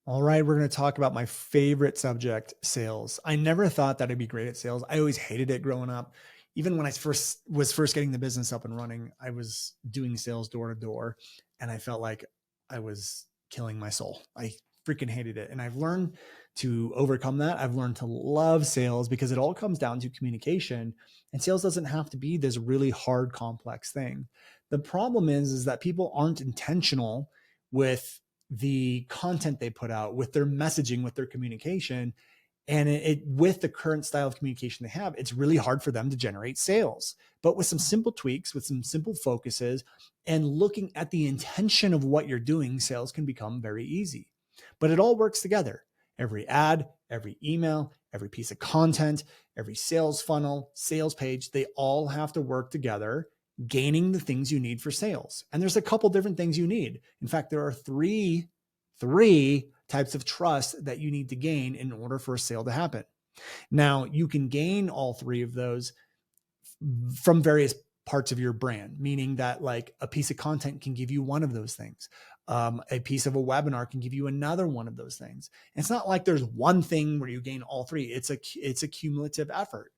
All right, we're going to talk about my favorite subject, sales. I never thought that I'd be great at sales. I always hated it growing up. Even when I was getting the business up and running, I was doing sales door to door, and I felt like I was killing my soul. I freaking hated it. And I've learned to overcome that. I've learned to love sales because it all comes down to communication, and sales doesn't have to be this really hard, complex thing. The problem is that people aren't intentional with the content they put out, with their messaging, with their communication. And with the current style of communication they have, it's really hard for them to generate sales. But with some simple tweaks, with some simple focuses, and looking at the intention of what you're doing, sales can become very easy. But it all works together. Every ad, every email, every piece of content, every sales funnel, sales page, they all have to work together, gaining the things you need for sales. And there's a couple different things you need. In fact, there are three types of trust that you need to gain in order for a sale to happen. Now, you can gain all three of those from various parts of your brand, meaning that like a piece of content can give you one of those things. A piece of a webinar can give you another one of those things. And it's not like there's one thing where you gain all three. It's a cumulative effort.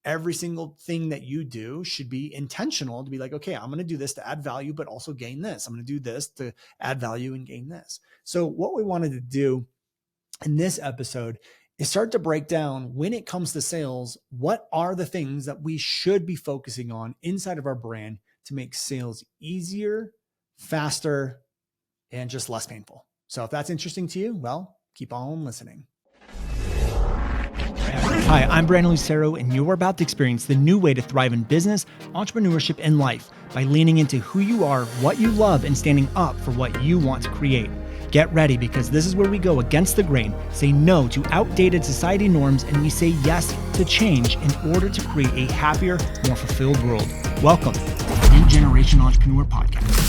Every single thing that you do should be intentional to be like, okay, I'm going to do this to add value, but also gain this. I'm going to do this to add value and gain this. So what we wanted to do in this episode is start to break down, when it comes to sales, what are the things that we should be focusing on inside of our brand to make sales easier, faster, and just less painful. So if that's interesting to you, well, keep on listening. Hi, I'm Brandon Lucero, and you're about to experience the new way to thrive in business, entrepreneurship, and life by leaning into who you are, what you love, and standing up for what you want to create. Get ready, because this is where we go against the grain, say no to outdated society norms, and we say yes to change in order to create a happier, more fulfilled world. Welcome to the New Generation Entrepreneur Podcast.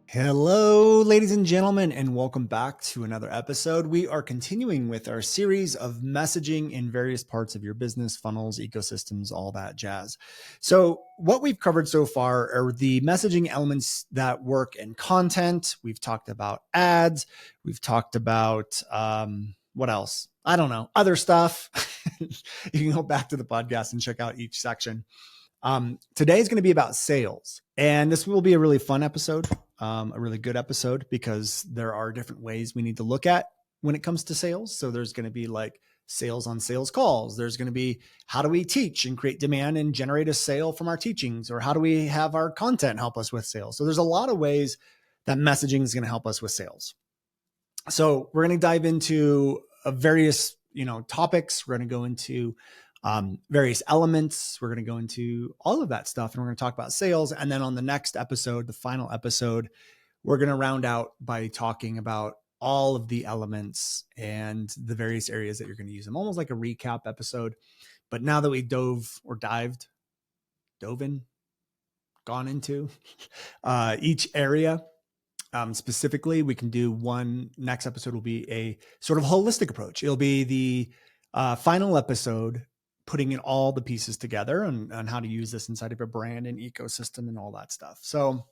Hello, ladies and gentlemen, and welcome back to another episode. We are continuing with our series of messaging in various parts of your business, funnels, ecosystems, all that jazz. So what we've covered so far are the messaging elements that work in content. We've talked about ads. We've talked about what else? I don't know, other stuff. You can go back to the podcast and check out each section. Today is going to be about sales, and this will be a really fun episode. A really good episode, because there are different ways we need to look at when it comes to sales. So there's going to be like sales on sales calls. There's going to be, how do we teach and create demand and generate a sale from our teachings? Or how do we have our content help us with sales? So there's a lot of ways that messaging is going to help us with sales. So we're going to dive into various, topics. We're going to go into various elements. We're going to go into all of that stuff, and we're going to talk about sales. And then on the next episode, the final episode, we're going to round out by talking about all of the elements and the various areas that you're going to use them, almost like a recap episode. But now that we dove in, gone into each area specifically, we can do one. Next episode will be a sort of holistic approach. It'll be the final episode, putting in all the pieces together on how to use this inside of a brand and ecosystem and all that stuff. So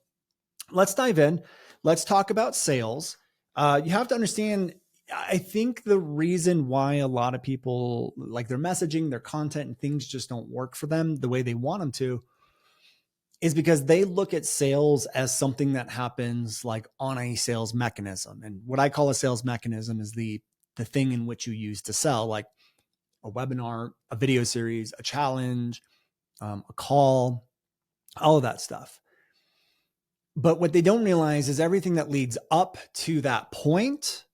let's dive in. Let's talk about sales. You have to understand, I think the reason why a lot of people, like their messaging, their content, and things just don't work for them the way they want them to, is because they look at sales as something that happens like on a sales mechanism. And what I call a sales mechanism is the thing in which you use to sell, like a webinar, a video series, a challenge, a call, all of that stuff. But what they don't realize is everything that leads up to that point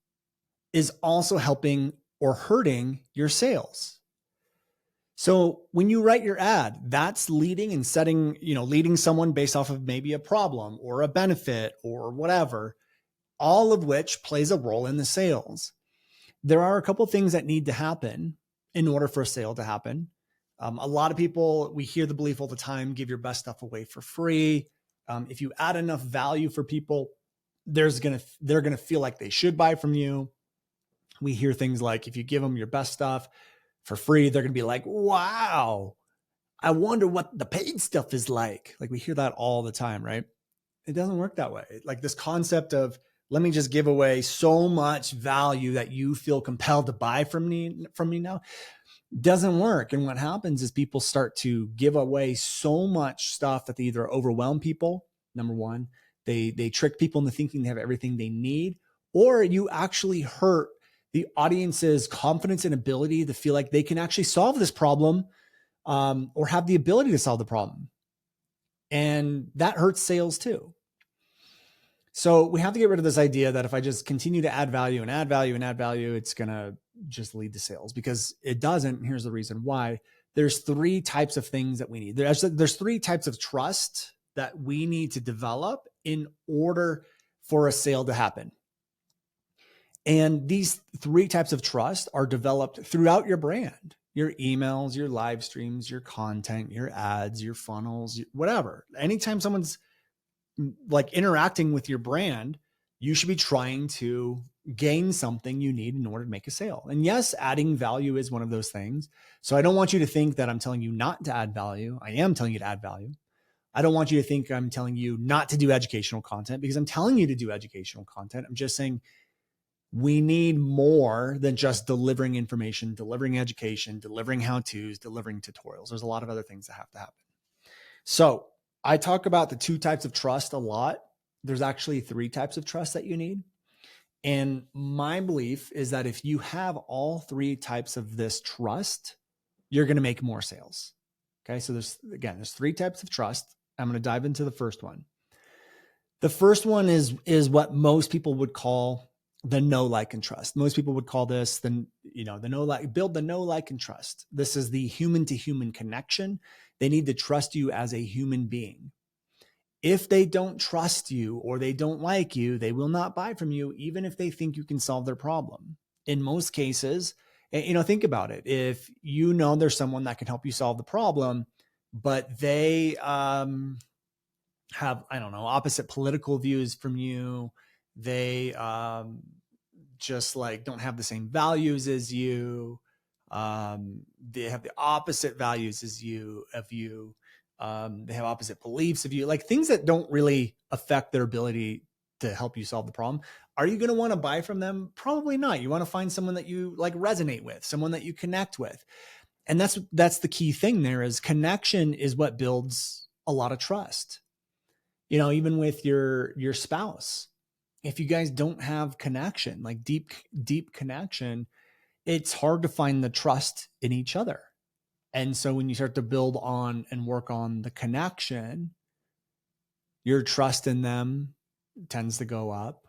is also helping or hurting your sales. So when you write your ad, that's leading and setting, leading someone based off of maybe a problem or a benefit or whatever, all of which plays a role in the sales. There are a couple things that need to happen in order for a sale to happen. A lot of people, we hear the belief all the time, give your best stuff away for free. If you add enough value for people, they're going to feel like they should buy from you. We hear things like, if you give them your best stuff for free, they're going to be like, wow, I wonder what the paid stuff is like. Like we hear that all the time, right? It doesn't work that way. Like this concept of, let me just give away so much value that you feel compelled to buy from me now, doesn't work. And what happens is people start to give away so much stuff that they either overwhelm people. Number one, they trick people into thinking they have everything they need, or you actually hurt the audience's confidence and ability to feel like they can actually solve this problem, or have the ability to solve the problem. And that hurts sales too. So we have to get rid of this idea that if I just continue to add value and add value and add value, it's going to just lead to sales, because it doesn't. Here's the reason why. There's three types of things that we need. There's three types of trust that we need to develop in order for a sale to happen. And these three types of trust are developed throughout your brand, your emails, your live streams, your content, your ads, your funnels, whatever. Anytime someone's like interacting with your brand, you should be trying to gain something you need in order to make a sale. And yes, adding value is one of those things. So I don't want you to think that I'm telling you not to add value. I am telling you to add value. I don't want you to think I'm telling you not to do educational content, because I'm telling you to do educational content. I'm just saying we need more than just delivering information, delivering education, delivering how-tos, delivering tutorials. There's a lot of other things that have to happen. So I talk about the two types of trust a lot. There's actually three types of trust that you need. And my belief is that if you have all three types of this trust, you're going to make more sales. Okay. So there's three types of trust. I'm going to dive into the first one. The first one is what most people would call the know, like, and trust. Most people would call this build the know, like, and trust. This is the human to human connection. They need to trust you as a human being. If they don't trust you or they don't like you, they will not buy from you, even if they think you can solve their problem. In most cases, think about it. If you know there's someone that can help you solve the problem, but they have, opposite political views from you, they just like don't have the same values as you, they have the opposite values as you, they have opposite beliefs of you, like things that don't really affect their ability to help you solve the problem. Are you going to want to buy from them? Probably not. You want to find someone that you like resonate with, someone that you connect with. And that's the key thing there, is connection is what builds a lot of trust. Even with your spouse, if you guys don't have connection, like deep connection, it's hard to find the trust in each other. And so when you start to build on and work on the connection, your trust in them tends to go up.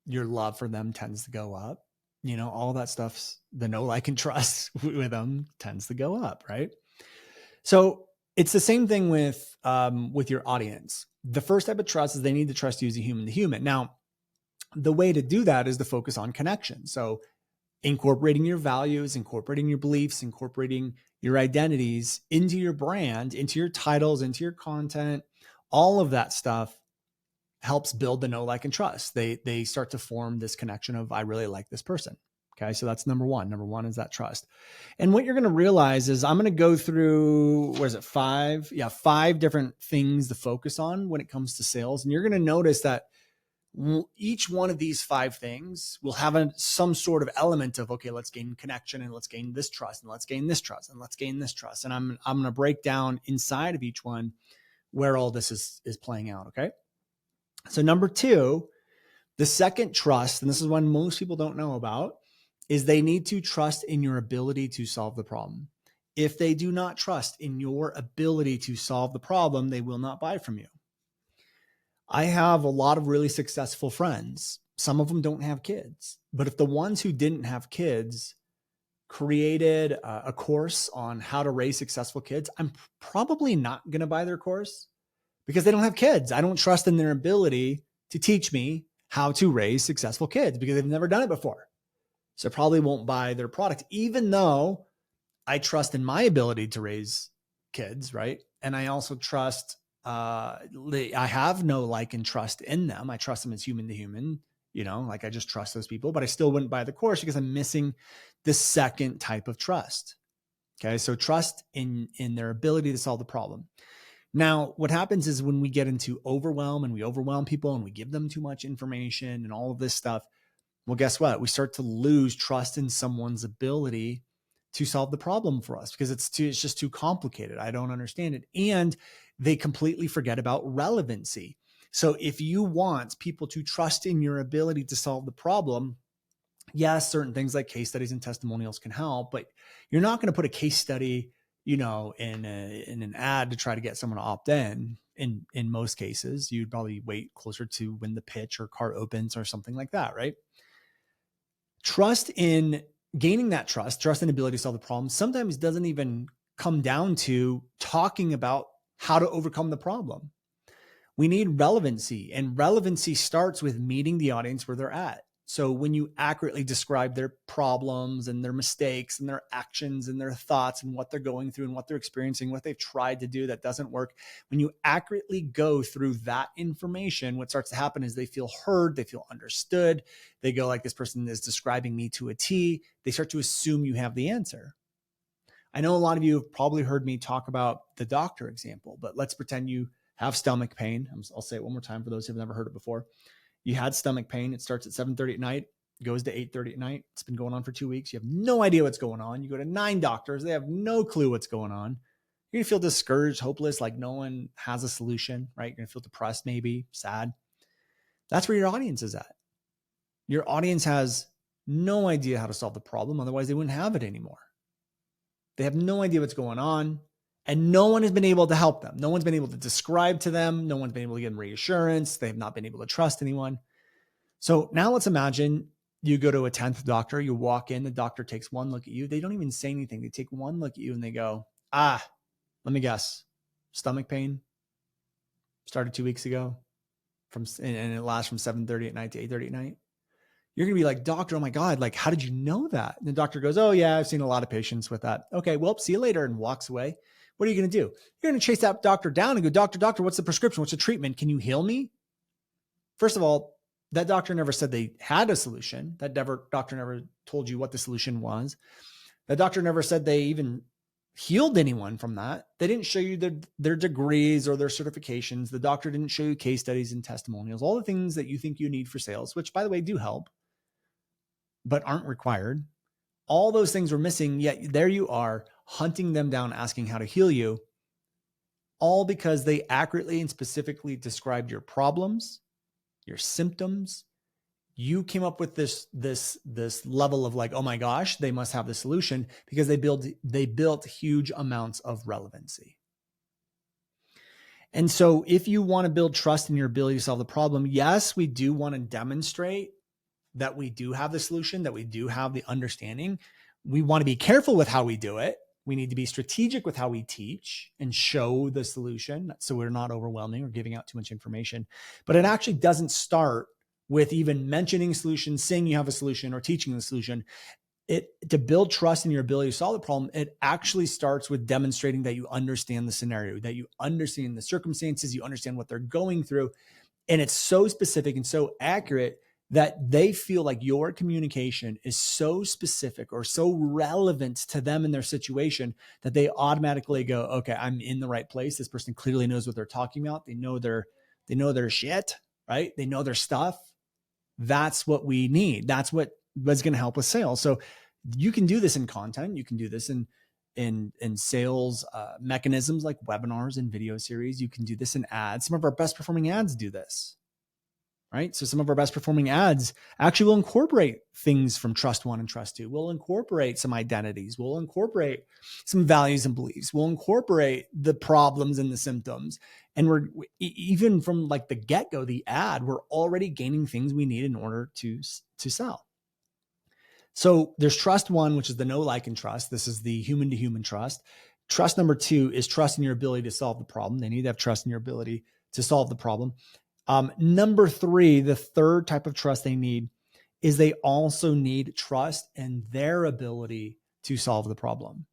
Your love for them tends to go up. All that stuff's the know, like, and trust with them tends to go up, right? So it's the same thing with your audience. The first type of trust is they need to trust you as a human to human. Now, the way to do that is to focus on connection. So incorporating your values, incorporating your beliefs, incorporating your identities into your brand, into your titles, into your content, all of that stuff helps build the know, like, and trust. They start to form this connection of, I really like this person. Okay. So that's number one. Number one is that trust. And what you're going to realize is I'm going to go through, five? Yeah. 5 different things to focus on when it comes to sales. And you're going to notice that each one of these 5 things will have some sort of element of, okay, let's gain connection, and let's gain this trust, and let's gain this trust, and let's gain this trust. And I'm going to break down inside of each one where all this is playing out. Okay. So number 2, the second trust, and this is one most people don't know about, is they need to trust in your ability to solve the problem. If they do not trust in your ability to solve the problem, they will not buy from you. I have a lot of really successful friends. Some of them don't have kids, but if the ones who didn't have kids created a course on how to raise successful kids, I'm probably not going to buy their course, because they don't have kids. I don't trust in their ability to teach me how to raise successful kids, because they've never done it before. So I probably won't buy their product, even though I trust in my ability to raise kids, right? And I also trust, I have no like and trust in them. I trust them as human to human, like I just trust those people, but I still wouldn't buy the course because I'm missing the second type of trust. Okay. So trust in their ability to solve the problem. Now, what happens is when we get into overwhelm and we overwhelm people and we give them too much information and all of this stuff, well, guess what? We start to lose trust in someone's ability to solve the problem for us because it's just too complicated. I don't understand it. And they completely forget about relevancy. So if you want people to trust in your ability to solve the problem, yes, certain things like case studies and testimonials can help, but you're not going to put a case study, in an ad to try to get someone to opt in. In most cases, you'd probably wait closer to when the pitch or car opens or something like that, right? Gaining that trust and ability to solve the problem sometimes doesn't even come down to talking about how to overcome the problem. We need relevancy, and relevancy starts with meeting the audience where they're at. So when you accurately describe their problems and their mistakes and their actions and their thoughts and what they're going through and what they're experiencing, what they've tried to do that doesn't work, when you accurately go through that information, what starts to happen is they feel heard, they feel understood. They go like, this person is describing me to a T. They start to assume you have the answer. I know a lot of you have probably heard me talk about the doctor example, but let's pretend you have stomach pain. I'll say it one more time for those who've never heard it before. You had stomach pain. It starts at 7:30 at night, goes to 8:30 at night. It's been going on for 2 weeks. You have no idea what's going on. You go to 9 doctors. They have no clue what's going on. You're going to feel discouraged, hopeless, like no one has a solution, right? You're going to feel depressed, maybe sad. That's where your audience is at. Your audience has no idea how to solve the problem. Otherwise, they wouldn't have it anymore. They have no idea what's going on. And no one has been able to help them. No one's been able to describe to them. No one's been able to give them reassurance. They have not been able to trust anyone. So now let's imagine you go to a 10th doctor. You walk in, the doctor takes one look at you. They don't even say anything. They take one look at you and they go, let me guess. Stomach pain started 2 weeks ago and it lasts from 7:30 at night to 8:30 at night. You're going to be like, doctor, oh my God, like, how did you know that? And the doctor goes, oh yeah, I've seen a lot of patients with that. Okay, well, see you later, and walks away. What are you going to do? You're going to chase that doctor down and go, doctor, what's the prescription? What's the treatment? Can you heal me? First of all, that doctor never said they had a solution. Doctor never told you what the solution was. That doctor never said they even healed anyone from that. They didn't show you their degrees or their certifications. The doctor didn't show you case studies and testimonials, all the things that you think you need for sales, which by the way, do help, but aren't required. All those things were missing, yet there you are hunting them down, asking how to heal you, all because they accurately and specifically described your problems, your symptoms. You came up with this level of like, oh my gosh, they must have the solution, because they built huge amounts of relevancy. And so if you want to build trust in your ability to solve the problem, yes, we do want to demonstrate that we do have the solution, that we do have the understanding. We want to be careful with how we do it. We need to be strategic with how we teach and show the solution, so we're not overwhelming or giving out too much information. But it actually doesn't start with even mentioning solutions, saying you have a solution, or teaching the solution. To build trust in your ability to solve the problem, it actually starts with demonstrating that you understand the scenario, that you understand the circumstances, you understand what they're going through. And it's so specific and so accurate that they feel like your communication is so specific or so relevant to them in their situation that they automatically go, okay, I'm in the right place. This person clearly knows what they're talking about. They know their shit, right? They know their stuff. That's what we need. That's what's going to help with sales. So you can do this in content. You can do this in sales mechanisms like webinars and video series. You can do this in ads. Some of our best performing ads do this. Right? So some of our best performing ads actually will incorporate things from Trust 1 and Trust 2. We'll incorporate some identities. We'll incorporate some values and beliefs. We'll incorporate the problems and the symptoms. And we're even from like the get-go, the ad, we're already gaining things we need in order to sell. So there's Trust 1, which is the know, like, and trust. This is the human to human trust. Trust number 2 is trust in your ability to solve the problem. They need to have trust in your ability to solve the problem. Number 3, the third type of trust they need is they also need trust in their ability to solve the problem.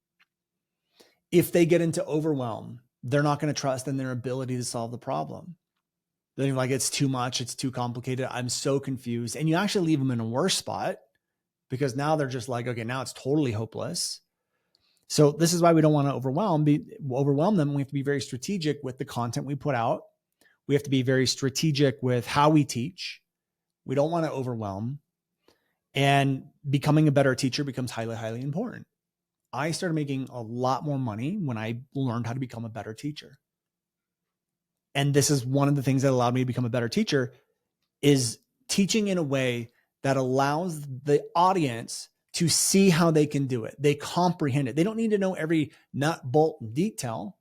If they get into overwhelm, they're not going to trust in their ability to solve the problem. They're like, it's too much. It's too complicated. I'm so confused. And you actually leave them in a worse spot, because now they're just like, okay, now it's totally hopeless. So this is why we don't want to overwhelm them. We have to be very strategic with the content we put out. We have to be very strategic with how we teach. We don't want to overwhelm. And becoming a better teacher becomes highly, highly important. I started making a lot more money when I learned how to become a better teacher. And this is one of the things that allowed me to become a better teacher, is teaching in a way that allows the audience to see how they can do it. They comprehend it. They don't need to know every nut, bolt, and detail,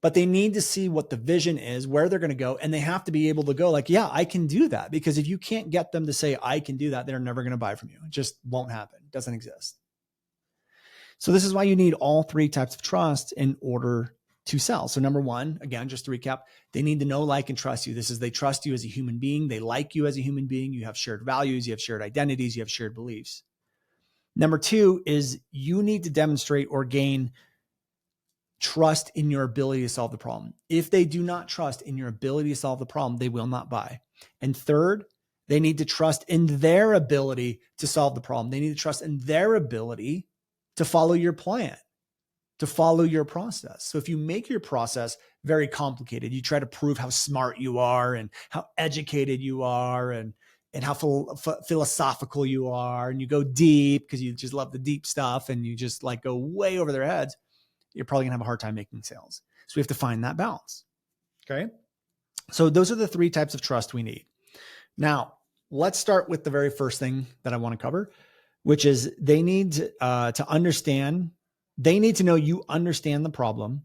but they need to see what the vision is, where they're going to go. And they have to be able to go like, yeah, I can do that. Because if you can't get them to say, I can do that, they're never going to buy from you. It just won't happen. It doesn't exist. So this is why you need all three types of trust in order to sell. So number one, again, just to recap, they need to know, like, and trust you. This is, they trust you as a human being. They like you as a human being. You have shared values. You have shared identities. You have shared beliefs. Number two is you need to demonstrate or gain trust in your ability to solve the problem. If they do not trust in your ability to solve the problem, they will not buy. And third, they need to trust in their ability to solve the problem. They need to trust in their ability to follow your plan, to follow your process. So if you make your process very complicated, you try to prove how smart you are and how educated you are and how philosophical you are, and you go deep because you just love the deep stuff and you just like go way over their heads, you're probably gonna have a hard time making sales. So we have to find that balance. Okay. So those are the three types of trust we need. Now, let's start with the very first thing that I want to cover, which is they need to understand, they need to know you understand the problem,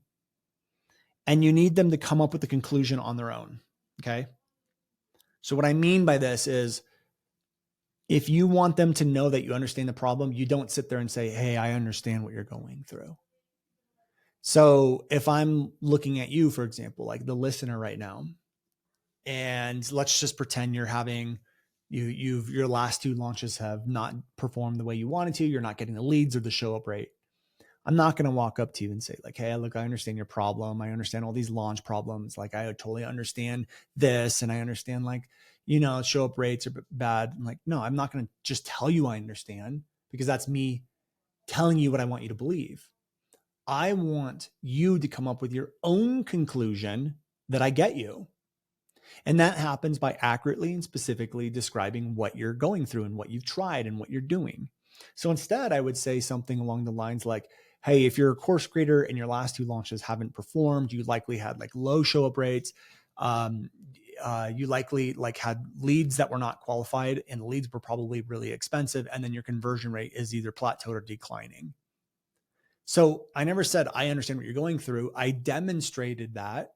and you need them to come up with a conclusion on their own. Okay. So what I mean by this is, if you want them to know that you understand the problem, you don't sit there and say, hey, I understand what you're going through. So if I'm looking at you, for example, like the listener right now, and let's just pretend you're having, your last two launches have not performed the way you wanted to, you're not getting the leads or the show up rate. I'm not going to walk up to you and say like, hey, look, I understand your problem. I understand all these launch problems. Like, I totally understand this. And I understand, like, show up rates are bad. I'm like, no, I'm not going to just tell you I understand, because that's me telling you what I want you to believe. I want you to come up with your own conclusion that I get you. And that happens by accurately and specifically describing what you're going through and what you've tried and what you're doing. So instead, I would say something along the lines like, hey, if you're a course creator and your last two launches haven't performed, you likely had like low show up rates. You likely like had leads that were not qualified, and the leads were probably really expensive. And then your conversion rate is either plateaued or declining. So I never said, I understand what you're going through. I demonstrated that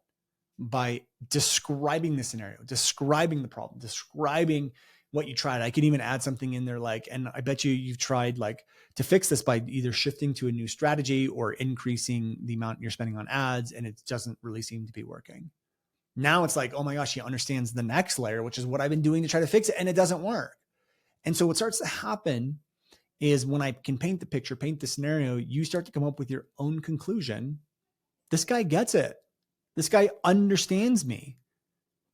by describing the scenario, describing the problem, describing what you tried. I could even add something in there like, and I bet you've tried like to fix this by either shifting to a new strategy or increasing the amount you're spending on ads, and it doesn't really seem to be working. Now it's like, oh my gosh, he understands the next layer, which is what I've been doing to try to fix it, and it doesn't work. And so what starts to happen is when I can paint the picture, paint the scenario, you start to come up with your own conclusion. This guy gets it. This guy understands me.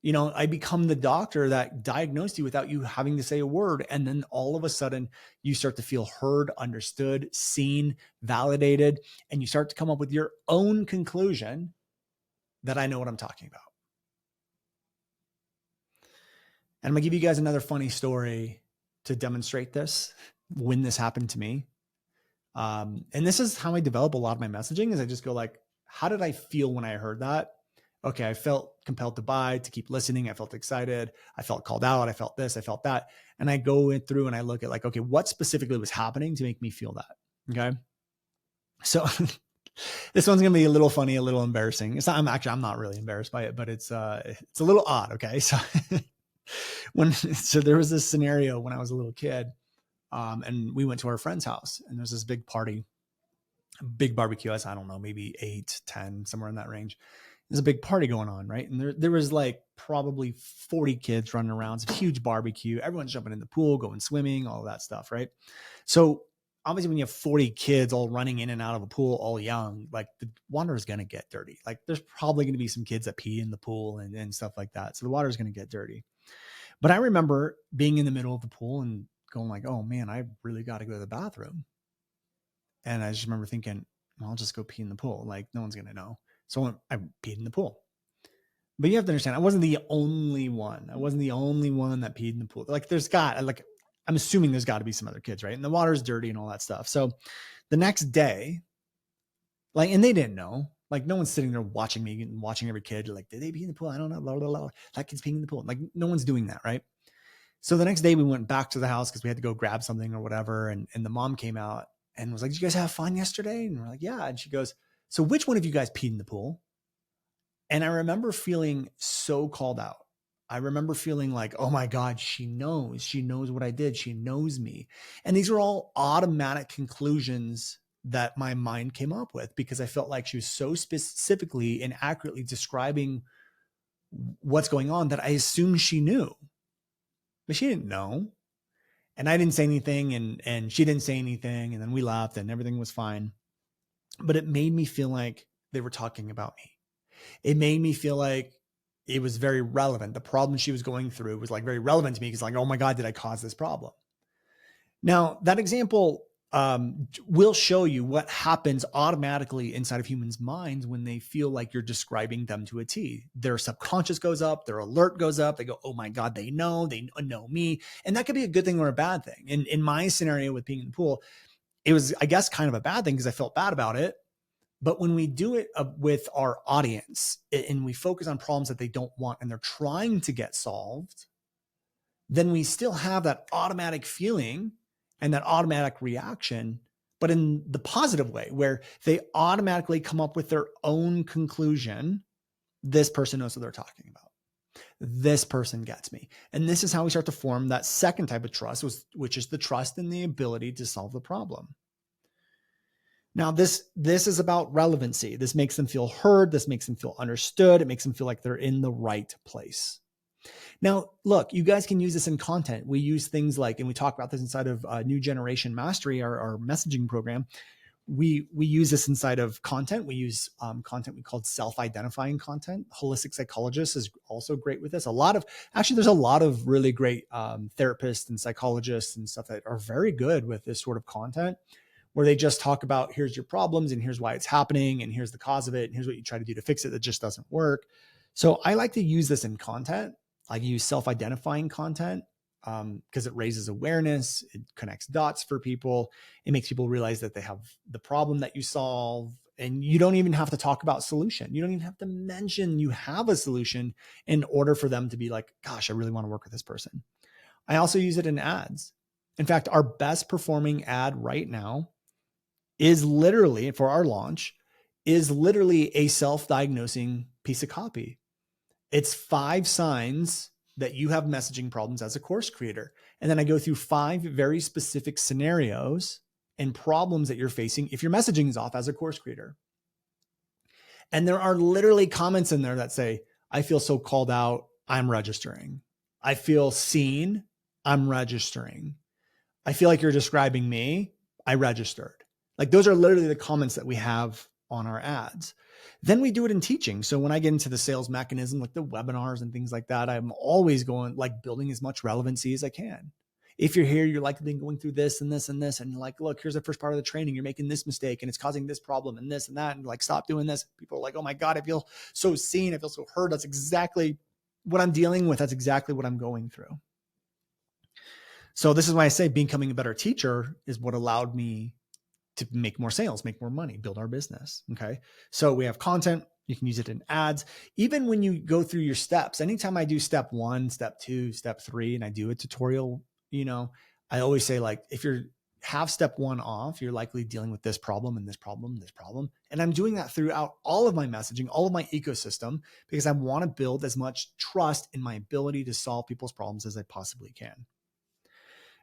I become the doctor that diagnosed you without you having to say a word. And then all of a sudden you start to feel heard, understood, seen, validated, and you start to come up with your own conclusion that I know what I'm talking about. And I'm going to give you guys another funny story to demonstrate this, when this happened to me. And this is how I develop a lot of my messaging, is I just go like, how did I feel when I heard that? Okay, I felt compelled to buy, to keep listening. I felt excited. I felt called out. I felt this, I felt that. And I go through and I look at like, okay, what specifically was happening to make me feel that? Okay. So this one's going to be a little funny, a little embarrassing. I'm not really embarrassed by it, but it's a little odd. Okay. So so there was this scenario when I was a little kid, and we went to our friend's house, and there's this big party, big barbecue. I don't know, maybe 8, 10, somewhere in that range. There's a big party going on, right? And there was like probably 40 kids running around. It's a huge barbecue. Everyone's jumping in the pool, going swimming, all of that stuff, right? So obviously when you have 40 kids all running in and out of a pool, all young, like the water is going to get dirty. Like there's probably going to be some kids that pee in the pool and stuff like that. So the water is going to get dirty. But I remember being in the middle of the pool and going like, oh man, I really got to go to the bathroom. And I just remember thinking, well, I'll just go pee in the pool. Like no one's going to know. So I peed in the pool. But you have to understand, I wasn't the only one. I wasn't the only one that peed in the pool. Like I'm assuming there's got to be some other kids, right? And the water's dirty and all that stuff. So the next day, like, and they didn't know. Like no one's sitting there watching me and watching every kid. Like, did they pee in the pool? I don't know. Blah, blah, blah. That kid's peeing in the pool. Like no one's doing that, right? So the next day we went back to the house because we had to go grab something or whatever. And the mom came out and was like, did you guys have fun yesterday? And we're like, yeah. And she goes, so which one of you guys peed in the pool? And I remember feeling so called out. I remember feeling like, oh my God, she knows what I did. She knows me. And these were all automatic conclusions that my mind came up with because I felt like she was so specifically and accurately describing what's going on that I assumed she knew, but she didn't know. And I didn't say anything and she didn't say anything. And then we laughed and everything was fine. But it made me feel like they were talking about me. It made me feel like it was very relevant. The problem she was going through was like very relevant to me because like, oh my God, did I cause this problem? Now that example will show you what happens automatically inside of humans' minds when they feel like you're describing them to a T. Their subconscious goes up, their alert goes up. They go, oh my God, they know me. And that could be a good thing or a bad thing. And in my scenario with being in the pool, it was, I guess, kind of a bad thing because I felt bad about it. But when we do it with our audience and we focus on problems that they don't want and they're trying to get solved, then we still have that automatic feeling and that automatic reaction, but in the positive way where they automatically come up with their own conclusion. This person knows what they're talking about. This person gets me. And this is how we start to form that second type of trust, which is the trust in the ability to solve the problem. Now, this is about relevancy. This makes them feel heard. This makes them feel understood. It makes them feel like they're in the right place. Now, look, you guys can use this in content. We use things like, and we talk about this inside of New Generation Mastery, our messaging program. We use this inside of content. We use content we call self-identifying content. Holistic Psychologist is also great with this. There's a lot of really great therapists and psychologists and stuff that are very good with this sort of content, where they just talk about here's your problems and here's why it's happening and here's the cause of it and here's what you try to do to fix it that just doesn't work. So I like to use this in content. I use self-identifying content because it raises awareness, it connects dots for people, it makes people realize that they have the problem that you solve, and you don't even have to talk about solution. You don't even have to mention you have a solution in order for them to be like, gosh, I really want to work with this person. I also use it in ads. In fact, our best performing ad right now is literally, for our launch, is literally a self-diagnosing piece of copy. It's 5 signs that you have messaging problems as a course creator. And then I go through 5 very specific scenarios and problems that you're facing if your messaging is off as a course creator. And there are literally comments in there that say, I feel so called out, I'm registering. I feel seen, I'm registering. I feel like you're describing me, I registered. Like those are literally the comments that we have on our ads. Then we do it in teaching. So when I get into the sales mechanism, like the webinars and things like that, I'm always going like building as much relevancy as I can. If you're here, you're likely going through this and this and this. And like, look, here's the first part of the training. You're making this mistake and it's causing this problem and this and that. And like, stop doing this. People are like, oh my God, I feel so seen. I feel so heard. That's exactly what I'm dealing with. That's exactly what I'm going through. So this is why I say becoming a better teacher is what allowed me to make more sales, make more money, build our business. Okay. So we have content. You can use it in ads. Even when you go through your steps, anytime I do step 1, step 2, step 3, and I do a tutorial, I always say like, if you have step 1 off, you're likely dealing with this problem and this problem, this problem. And I'm doing that throughout all of my messaging, all of my ecosystem, because I want to build as much trust in my ability to solve people's problems as I possibly can.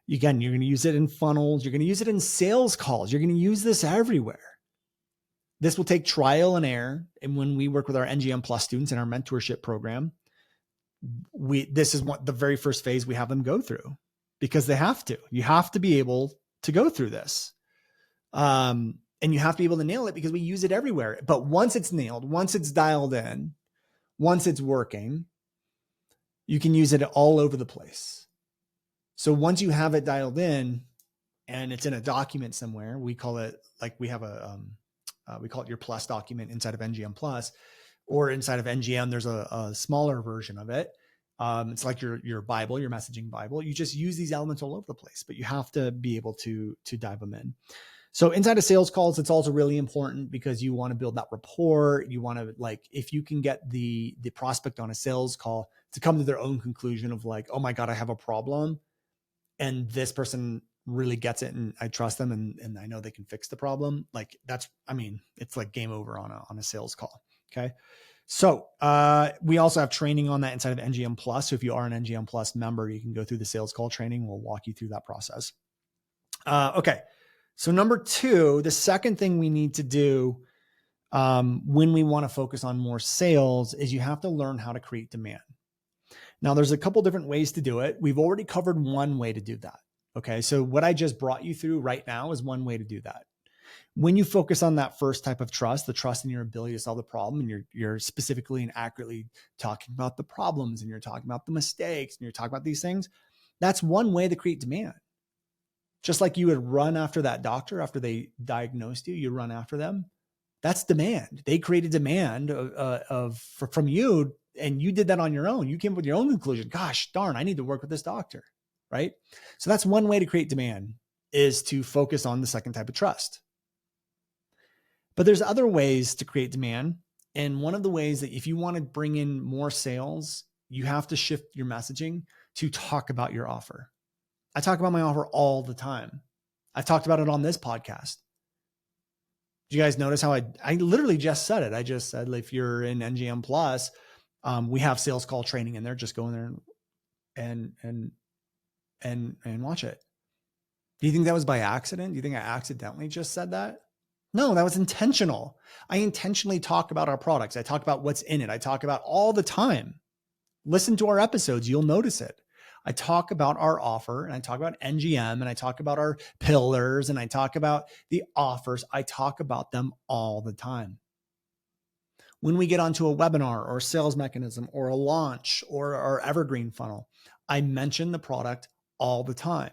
Again, you're going to use it in funnels. You're going to use it in sales calls. You're going to use this everywhere. This will take trial and error. And when we work with our NGM Plus students in our mentorship program, this is the very first phase we have them go through because they have to. You have to be able to go through this. And you have to be able to nail it because we use it everywhere. But once it's nailed, once it's dialed in, once it's working, you can use it all over the place. So once you have it dialed in, and it's in a document somewhere. We call it like we have we call it your plus document inside of NGM Plus, or inside of NGM, there's a smaller version of it. It's like your Bible, your messaging Bible. You just use these elements all over the place, but you have to be able to dive them in. So inside of sales calls, it's also really important because you want to build that rapport. You want to, like, if you can get the prospect on a sales call to come to their own conclusion of like, oh my God, I have a problem. And this person really gets it and I trust them and I know they can fix the problem. Like it's like game over on a sales call. Okay. So we also have training on that inside of NGM Plus. So if you are an NGM Plus member, you can go through the sales call training. We'll walk you through that process. Okay. So number 2, the second thing we need to do when we want to focus on more sales is you have to learn how to create demand. Now, there's a couple different ways to do it. We've already covered one way to do that. Okay. So what I just brought you through right now is one way to do that. When you focus on that first type of trust, the trust in your ability to solve the problem, and you're specifically and accurately talking about the problems and you're talking about the mistakes and you're talking about these things, that's one way to create demand. Just like you would run after that doctor after they diagnosed you, you run after them. That's demand. They created demand from you, and you did that on your own. You came up with your own conclusion. Gosh, darn, I need to work with this doctor, right? So that's one way to create demand, is to focus on the second type of trust. But there's other ways to create demand. And one of the ways that if you want to bring in more sales, you have to shift your messaging to talk about your offer. I talk about my offer all the time. I've talked about it on this podcast. Did you guys notice how I literally just said it? I just said, if you're in NGM Plus, we have sales call training in there. Just go in there and watch it. Do you think that was by accident? Do you think I accidentally just said that? No, that was intentional. I intentionally talk about our products. I talk about what's in it. I talk about all the time. Listen to our episodes. You'll notice it. I talk about our offer, and I talk about NGM, and I talk about our pillars, and I talk about the offers. I talk about them all the time. When we get onto a webinar or a sales mechanism or a launch or our evergreen funnel, I mention the product all the time.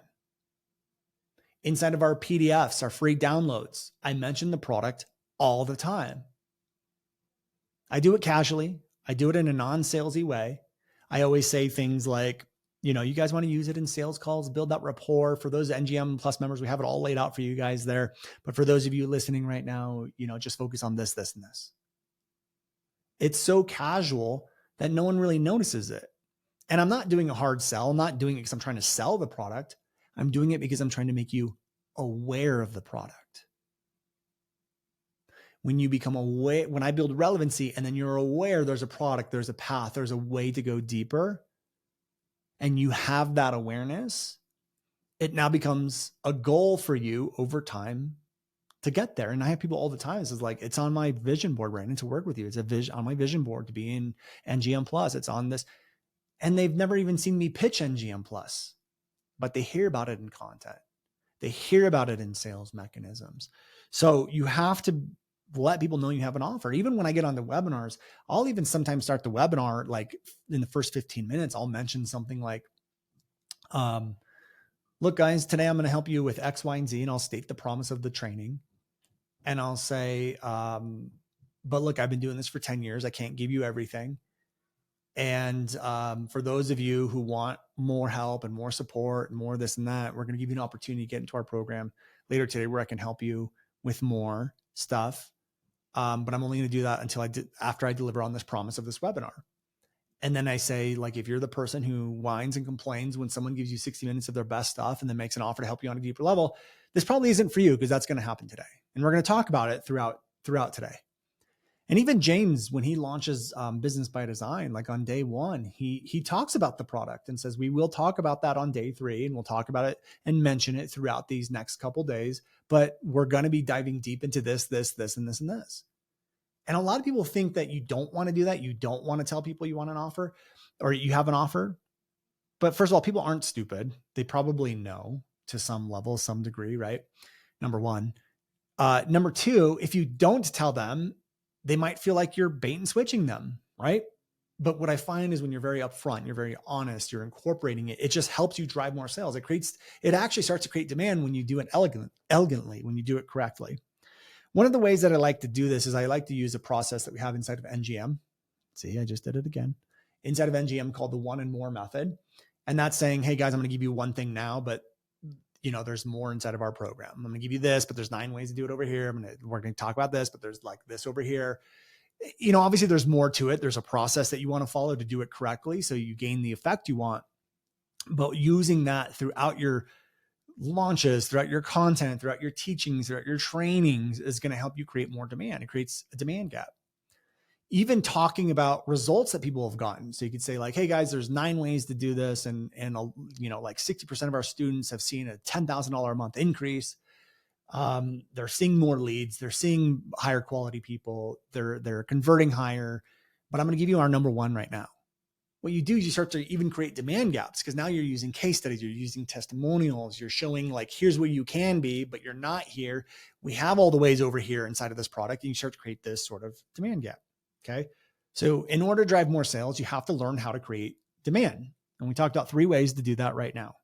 Inside of our PDFs, our free downloads, I mention the product all the time. I do it casually. I do it in a non-salesy way. I always say things like, you guys want to use it in sales calls, build that rapport. For those NGM Plus members, we have it all laid out for you guys there. But for those of you listening right now, just focus on this, this, and this. It's so casual that no one really notices it. And I'm not doing a hard sell. I'm not doing it because I'm trying to sell the product. I'm doing it because I'm trying to make you aware of the product. When you become aware, when I build relevancy and then you're aware there's a product, there's a path, there's a way to go deeper, and you have that awareness, it now becomes a goal for you over time to get there. And I have people all the time. This is like, it's on my vision board, Brandon, to work with you. It's a vision on my vision board to be in NGM Plus. It's on this. And they've never even seen me pitch NGM Plus, but they hear about it in content. They hear about it in sales mechanisms. So you have to let people know you have an offer. Even when I get on the webinars, I'll even sometimes start the webinar, like in the first 15 minutes, I'll mention something like, look guys, today I'm going to help you with X, Y, and Z. And I'll state the promise of the training. And I'll say, but look, I've been doing this for 10 years. I can't give you everything. And for those of you who want more help and more support and more this and that, we're going to give you an opportunity to get into our program later today where I can help you with more stuff. But I'm only going to do that until after I deliver on this promise of this webinar. And then I say, like, if you're the person who whines and complains when someone gives you 60 minutes of their best stuff and then makes an offer to help you on a deeper level, this probably isn't for you, because that's going to happen today. And we're going to talk about it throughout today. And even James, when he launches Business by Design, like on day 1, he talks about the product and says, we will talk about that on day 3, and we'll talk about it and mention it throughout these next couple days. But we're going to be diving deep into this, and this, and this. And a lot of people think that you don't want to do that. You don't want to tell people you want an offer or you have an offer. But first of all, people aren't stupid. They probably know to some level, some degree, right? Number 1. Number 2, if you don't tell them, they might feel like you're bait and switching them, right? But what I find is when you're very upfront, you're very honest, you're incorporating it, it just helps you drive more sales. It actually starts to create demand when you do it elegantly, when you do it correctly. One of the ways that I like to do this is I like to use a process that we have inside of NGM. See, I just did it again. Inside of NGM called the one and more method. And that's saying, hey guys, I'm going to give you one thing now, but there's more inside of our program. I'm going to give you this, but there's 9 ways to do it over here. We're going to talk about this, but there's like this over here. Obviously there's more to it. There's a process that you want to follow to do it correctly, so you gain the effect you want. But using that throughout your launches, throughout your content, throughout your teachings, throughout your trainings is going to help you create more demand. It creates a demand gap. Even talking about results that people have gotten. So you could say like, hey guys, there's 9 ways to do this. And like 60% of our students have seen a $10,000 a month increase. They're seeing more leads. They're seeing higher quality people. They're converting higher, but I'm going to give you our number 1 right now. What you do is you start to even create demand gaps, because now you're using case studies, you're using testimonials, you're showing like, here's where you can be, but you're not here. We have all the ways over here inside of this product, and you start to create this sort of demand gap. Okay. So in order to drive more sales, you have to learn how to create demand. And we talked about 3 ways to do that right now.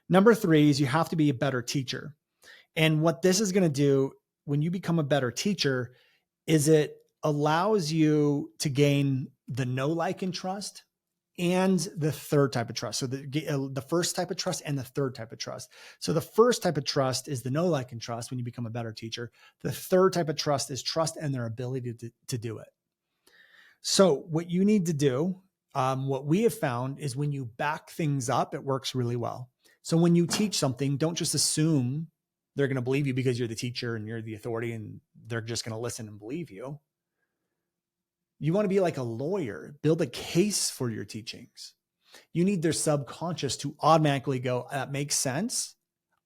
Number 3 is you have to be a better teacher. And what this is going to do when you become a better teacher is it allows you to gain the know, like, and trust, and the third type of trust. So the first type of trust and the third type of trust. So the first type of trust is the know, like, and trust when you become a better teacher. The third type of trust is trust and their ability to do it. So what you need to do, what we have found is when you back things up, it works really well. So when you teach something, don't just assume they're going to believe you because you're the teacher and you're the authority and they're just going to listen and believe you. You want to be like a lawyer, build a case for your teachings. You need their subconscious to automatically go, that makes sense.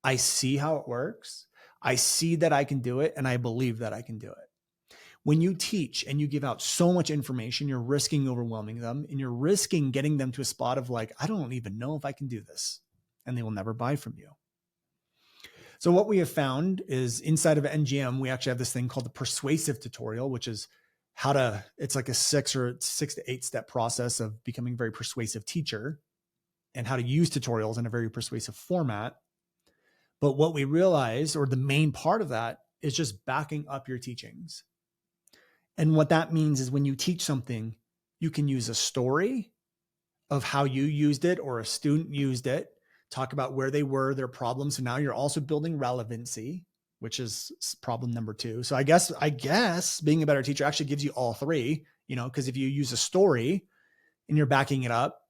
I see how it works. I see that I can do it, and I believe that I can do it. When you teach and you give out so much information, you're risking overwhelming them, and you're risking getting them to a spot of like, I don't even know if I can do this, and they will never buy from you. So what we have found is inside of NGM, we actually have this thing called the persuasive tutorial, which is it's like a 6 to 8 step process of becoming a very persuasive teacher and how to use tutorials in a very persuasive format. But what we realize, or the main part of that, is just backing up your teachings. And what that means is when you teach something, you can use a story of how you used it or a student used it, talk about where they were, their problems. So now you're also building relevancy, which is problem number 2. So I guess being a better teacher actually gives you all 3, because if you use a story and you're backing it up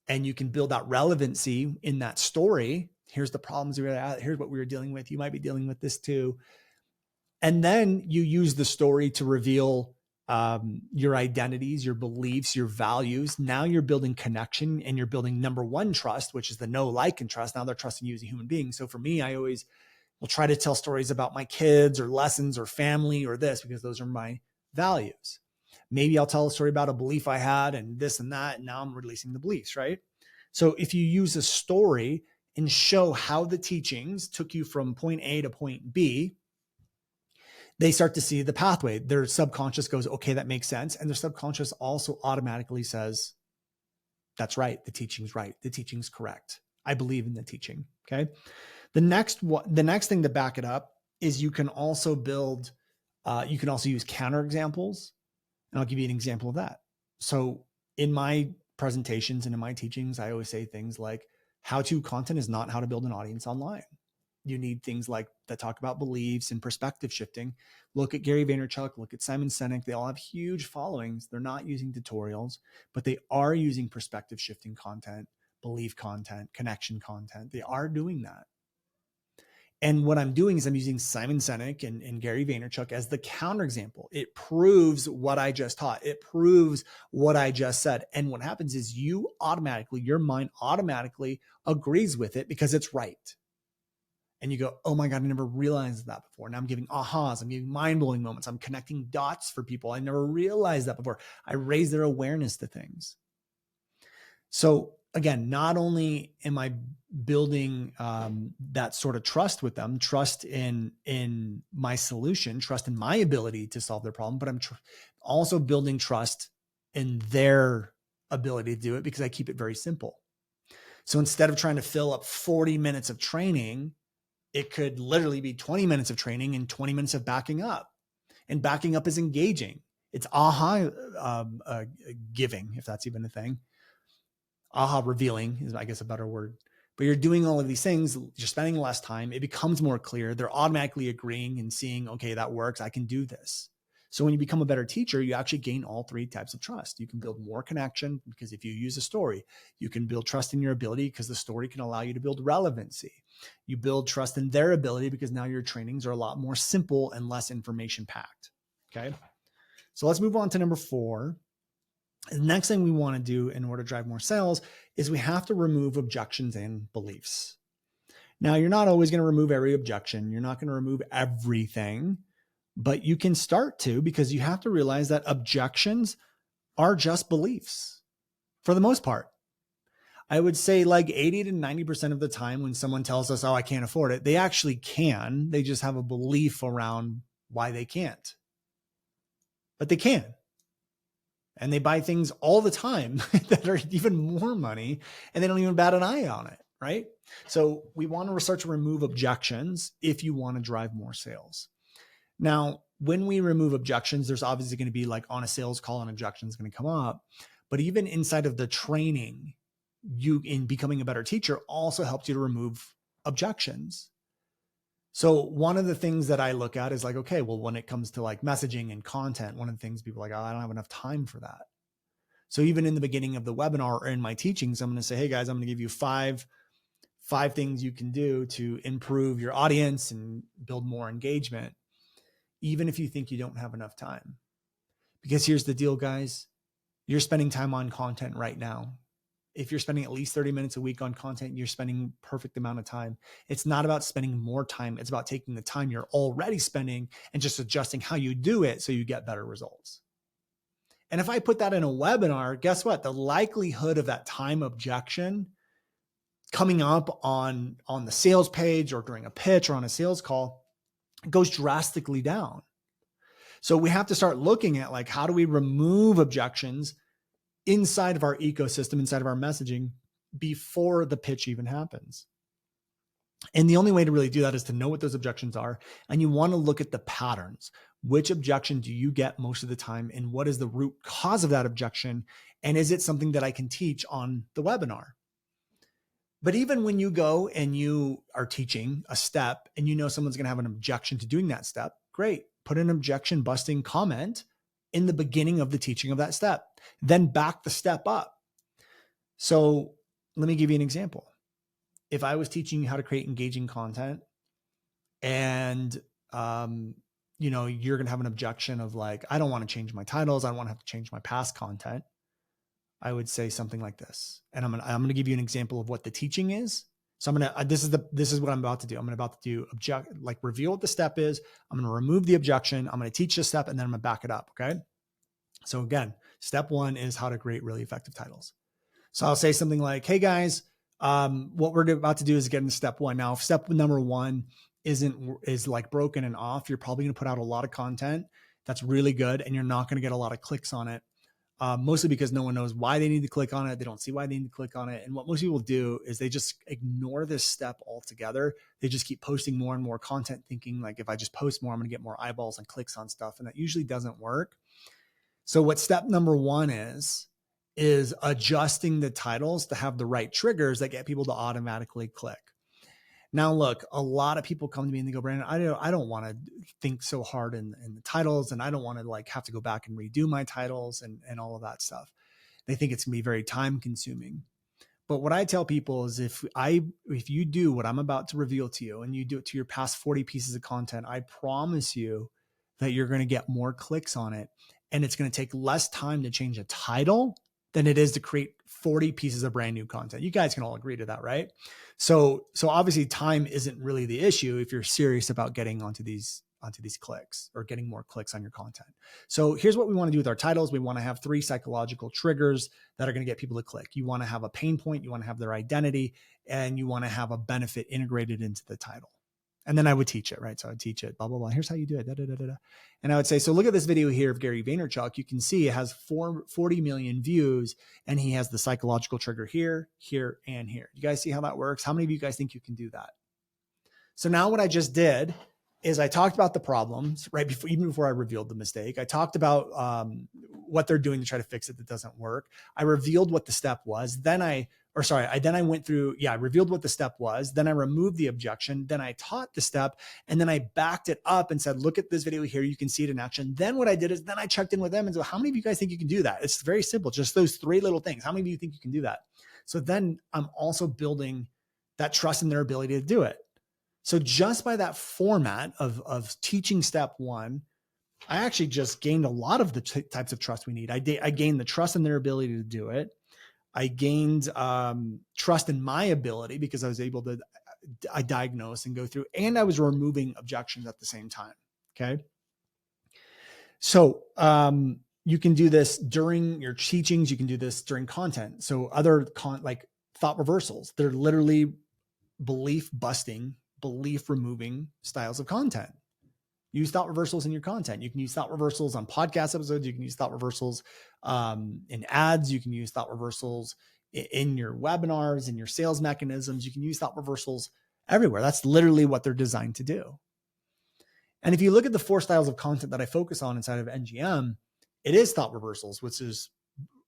and you can build that relevancy in that story, here's the problems we're at, here's what we were dealing with. You might be dealing with this too. And then you use the story to reveal your identities, your beliefs, your values. Now you're building connection, and you're building number 1 trust, which is the know, like, and trust. Now they're trusting you as a human being. So for me, I always will try to tell stories about my kids or lessons or family or this, because those are my values. Maybe I'll tell a story about a belief I had and this and that, and now I'm releasing the beliefs, right? So if you use a story and show how the teachings took you from point A to point B, they start to see the pathway. Their subconscious goes, okay, that makes sense. And their subconscious also automatically says, that's right. The teaching's right. The teaching's correct. I believe in the teaching. Okay. The next thing to back it up is you can also use counterexamples. And I'll give you an example of that. So in my presentations and in my teachings, I always say things like, how-to content is not how to build an audience online. You need things like that talk about beliefs and perspective shifting. Look at Gary Vaynerchuk, look at Simon Sinek. They all have huge followings. They're not using tutorials, but they are using perspective shifting content, belief content, connection content. They are doing that. And what I'm doing is I'm using Simon Sinek and Gary Vaynerchuk as the counterexample. It proves what I just taught. It proves what I just said. And what happens is your mind automatically agrees with it because it's right. And you go, oh my God, I never realized that before. Now I'm giving ahas, I'm giving mind-blowing moments. I'm connecting dots for people. I never realized that before. I raise their awareness to things. So again, not only am I building that sort of trust with them, trust in my solution, trust in my ability to solve their problem, but I'm also building trust in their ability to do it because I keep it very simple. So instead of trying to fill up 40 minutes of training, it could literally be 20 minutes of training and 20 minutes of backing up. And backing up is engaging. It's giving, if that's even a thing. Revealing is, I guess, a better word. But you're doing all of these things. You're spending less time. It becomes more clear. They're automatically agreeing and seeing, okay, that works. I can do this. So when you become a better teacher, you actually gain all three types of trust. You can build more connection because if you use a story, you can build trust in your ability because the story can allow you to build relevancy. You build trust in their ability because now your trainings are a lot more simple and less information packed. Okay. So let's move on to number 4. The next thing we want to do in order to drive more sales is we have to remove objections and beliefs. Now, you're not always going to remove every objection. You're not going to remove everything, but you can start to, because you have to realize that objections are just beliefs for the most part. I would say like 80 to 90% of the time when someone tells us, oh, I can't afford it, they actually can. They just have a belief around why they can't. But they can. And they buy things all the time that are even more money and they don't even bat an eye on it, right? So we want to start to remove objections if you want to drive more sales. Now, when we remove objections, there's obviously going to be like on a sales call, an objection is going to come up. But even inside of the training, you in becoming a better teacher also helps you to remove objections. So one of the things that I look at is like, okay, well, when it comes to like messaging and content, one of the things people are like, oh, I don't have enough time for that. So even in the beginning of the webinar or in my teachings, I'm going to say, hey guys, I'm going to give you five things you can do to improve your audience and build more engagement, even if you think you don't have enough time. Because here's the deal, guys, you're spending time on content right now. If you're spending at least 30 minutes a week on content, you're spending perfect amount of time. It's not about spending more time. It's about taking the time you're already spending and just adjusting how you do it so you get better results. And if I put that in a webinar, guess what? The likelihood of that time objection coming up on the sales page or during a pitch or on a sales call goes drastically down. So we have to start looking at like, how do we remove objections inside of our ecosystem, inside of our messaging before the pitch even happens. And the only way to really do that is to know what those objections are. And you want to look at the patterns. Which objection do you get most of the time? And what is the root cause of that objection? And is it something that I can teach on the webinar? But even when you go and you are teaching a step and you know someone's going to have an objection to doing that step, great. Put an objection busting comment in the beginning of the teaching of that step, then back the step up. So let me give you an example. If I was teaching you how to create engaging content and, you're going to have an objection of like, I don't want to change my titles. I don't want to have to change my past content. I would say something like this. And I'm going to give you an example of what the teaching is. So this is what I'm about to do. I'm about to do reveal what the step is. I'm going to remove the objection. I'm going to teach the step and then I'm going to back it up. Okay. So again, step 1 is how to create really effective titles. So I'll say something like, hey guys, what we're about to do is get into step 1. Now, if step number 1 is like broken and off, you're probably going to put out a lot of content that's really good. And you're not going to get a lot of clicks on it. Mostly because no one knows why they need to click on it. They don't see why they need to click on it. And what most people do is they just ignore this step altogether. They just keep posting more and more content thinking like, if I just post more, I'm going to get more eyeballs and clicks on stuff. And that usually doesn't work. So what step number 1 is adjusting the titles to have the right triggers that get people to automatically click. Now, look, a lot of people come to me and they go, Brandon, I don't want to think so hard in the titles, and I don't want to like have to go back and redo my titles and all of that stuff. They think it's going to be very time consuming. But what I tell people is if you do what I'm about to reveal to you and you do it to your past 40 pieces of content, I promise you that you're going to get more clicks on it. And it's going to take less time to change a title than it is to create 40 pieces of brand new content. You guys can all agree to that, right? So obviously time isn't really the issue if you're serious about getting onto these clicks or getting more clicks on your content. So here's what we want to do with our titles. We want to have 3 psychological triggers that are going to get people to click. You want to have a pain point, you want to have their identity, and you want to have a benefit integrated into the title. And then I would teach it, right? So I'd teach it, blah, blah, blah. Here's how you do it. Da, da, da, da, da. And I would say, so look at this video here of Gary Vaynerchuk. You can see it has 40 million views, and he has the psychological trigger here, here, and here. You guys see how that works? How many of you guys think you can do that? So now what I just did is I talked about the problems right before, even before I revealed the mistake. I talked about what they're doing to try to fix it that doesn't work. I revealed what the step was. Then I went through, I revealed what the step was. Then I removed the objection. Then I taught the step, and then I backed it up and said, look at this video here. You can see it in action. Then what I did is then I checked in with them and said, how many of you guys think you can do that? It's very simple. Just those 3 little things. How many of you think you can do that? So then I'm also building that trust in their ability to do it. So just by that format of teaching step 1, I actually just gained a lot of the types of trust we need. I gained the trust in their ability to do it. I gained trust in my ability because I was able to diagnose and go through, and I was removing objections at the same time. Okay. So you can do this during your teachings. You can do this during content. So other like thought reversals, they're literally belief busting, belief removing styles of content. Use thought reversals in your content. You can use thought reversals on podcast episodes. You can use thought reversals in ads. You can use thought reversals in your webinars, in your sales mechanisms. You can use thought reversals everywhere. That's literally what they're designed to do. And if you look at the 4 styles of content that I focus on inside of NGM, it is thought reversals, which is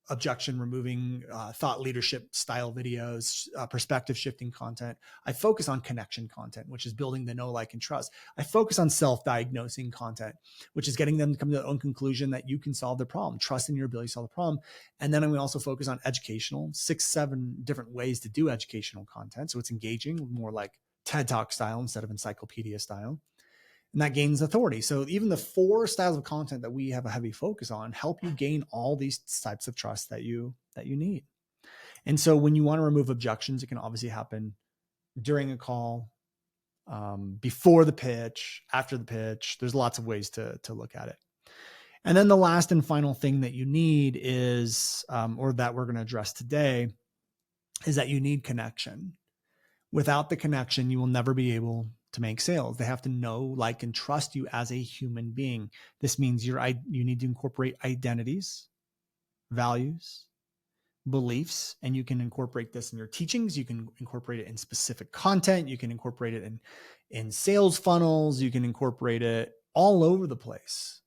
objection removing, thought leadership style videos, perspective shifting content. I focus on connection content, which is building the know, like, and trust. I focus on self-diagnosing content, which is getting them to come to their own conclusion that you can solve the problem, trust in your ability to solve the problem. And then we also focus on educational, 6, 7 different ways to do educational content. So it's engaging, more like TED Talk style instead of encyclopedia style. And that gains authority. So even the 4 styles of content that we have a heavy focus on help you gain all these types of trust that you need. And so when you want to remove objections, it can obviously happen during a call, before the pitch, after the pitch. There's lots of ways to look at it. And then the last and final thing that you need is, or that we're going to address today, is that you need connection. Without the connection, you will never be able to make sales. They have to know, like, and trust you as a human being. This means you need to incorporate identities, values, beliefs, and you can incorporate this in your teachings. You can incorporate it in specific content. You can incorporate it in sales funnels. You can incorporate it all over the place.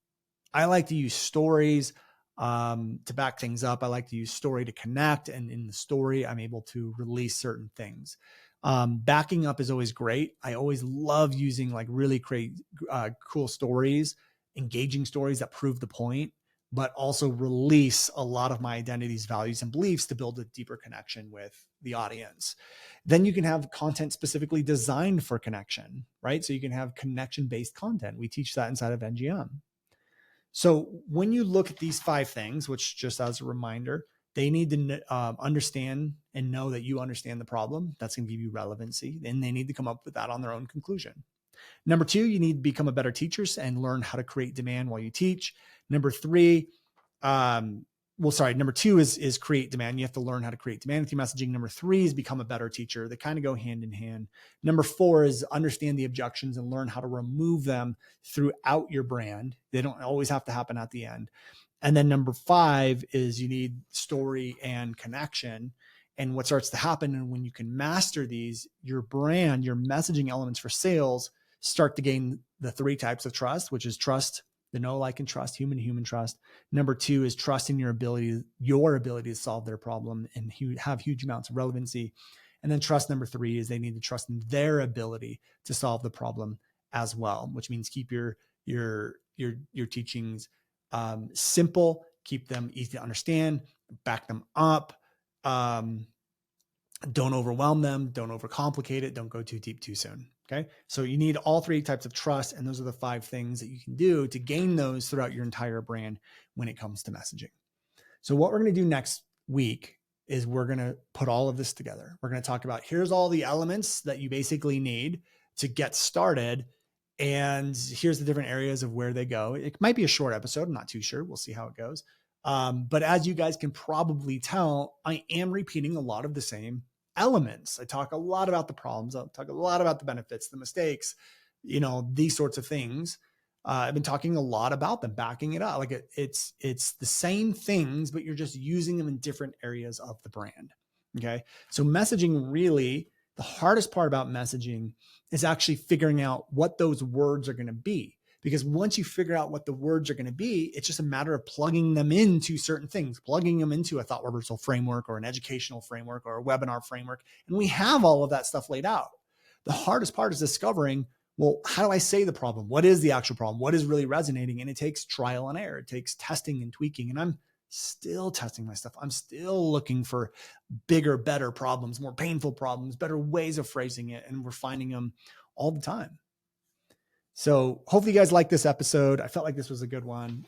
I like to use stories to back things up. I like to use story to connect. And in the story, I'm able to release certain things. Backing up is always great. I always love using like really cool stories, engaging stories that prove the point, but also release a lot of my identities, values, and beliefs to build a deeper connection with the audience. Then you can have content specifically designed for connection, right? So you can have connection-based content. We teach that inside of NGM. So when you look at these 5 things, which just as a reminder, they need to understand and know that you understand the problem. That's going to give you relevancy. And they need to come up with that on their own conclusion. Number 2, you need to become a better teacher and learn how to create demand while you teach. Number 2 is create demand. You have to learn how to create demand with your messaging. Number 3 is become a better teacher. They kind of go hand in hand. Number 4 is understand the objections and learn how to remove them throughout your brand. They don't always have to happen at the end. And then number 5 is you need story and connection. And what starts to happen, and when you can master these, your brand, your messaging elements for sales start to gain the 3 types of trust, which is trust, the know, like, and trust, human trust. Number 2 is trust in your ability to solve their problem and have huge amounts of relevancy. And then trust number 3 is they need to trust in their ability to solve the problem as well, which means keep your teachings simple, keep them easy to understand, back them up. Don't overwhelm them. Don't overcomplicate it. Don't go too deep too soon. Okay. So you need all 3 types of trust. And those are the 5 things that you can do to gain those throughout your entire brand when it comes to messaging. So what we're going to do next week is we're going to put all of this together. We're going to talk about, here's all the elements that you basically need to get started. And here's the different areas of where they go. It might be a short episode. I'm not too sure. We'll see how it goes. But as you guys can probably tell, I am repeating a lot of the same elements. I talk a lot about the problems. I'll talk a lot about the benefits, the mistakes, these sorts of things. I've been talking a lot about them, backing it up. Like it's the same things, but you're just using them in different areas of the brand. Okay. So messaging, really, the hardest part about messaging is actually figuring out what those words are going to be. Because once you figure out what the words are going to be, it's just a matter of plugging them into certain things, plugging them into a thought reversal framework or an educational framework or a webinar framework. And we have all of that stuff laid out. The hardest part is discovering, well, how do I say the problem? What is the actual problem? What is really resonating? And it takes trial and error. It takes testing and tweaking. And I'm still testing my stuff. I'm still looking for bigger, better problems, more painful problems, better ways of phrasing it. And we're finding them all the time. So hopefully you guys liked this episode. I felt like this was a good one.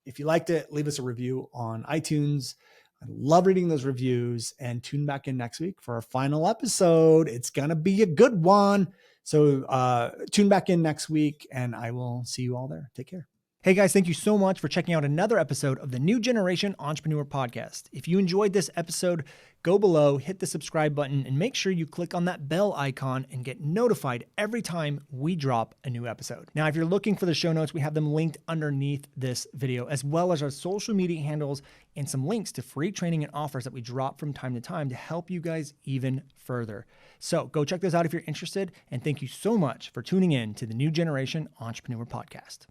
If you liked it, leave us a review on iTunes. I love reading those reviews, and tune back in next week for our final episode. It's going to be a good one. So tune back in next week, and I will see you all there. Take care. Hey guys, thank you so much for checking out another episode of the New Generation Entrepreneur Podcast. If you enjoyed this episode, go below, hit the subscribe button, and make sure you click on that bell icon and get notified every time we drop a new episode. Now, if you're looking for the show notes, we have them linked underneath this video, as well as our social media handles and some links to free training and offers that we drop from time to time to help you guys even further. So go check those out if you're interested, and thank you so much for tuning in to the New Generation Entrepreneur Podcast.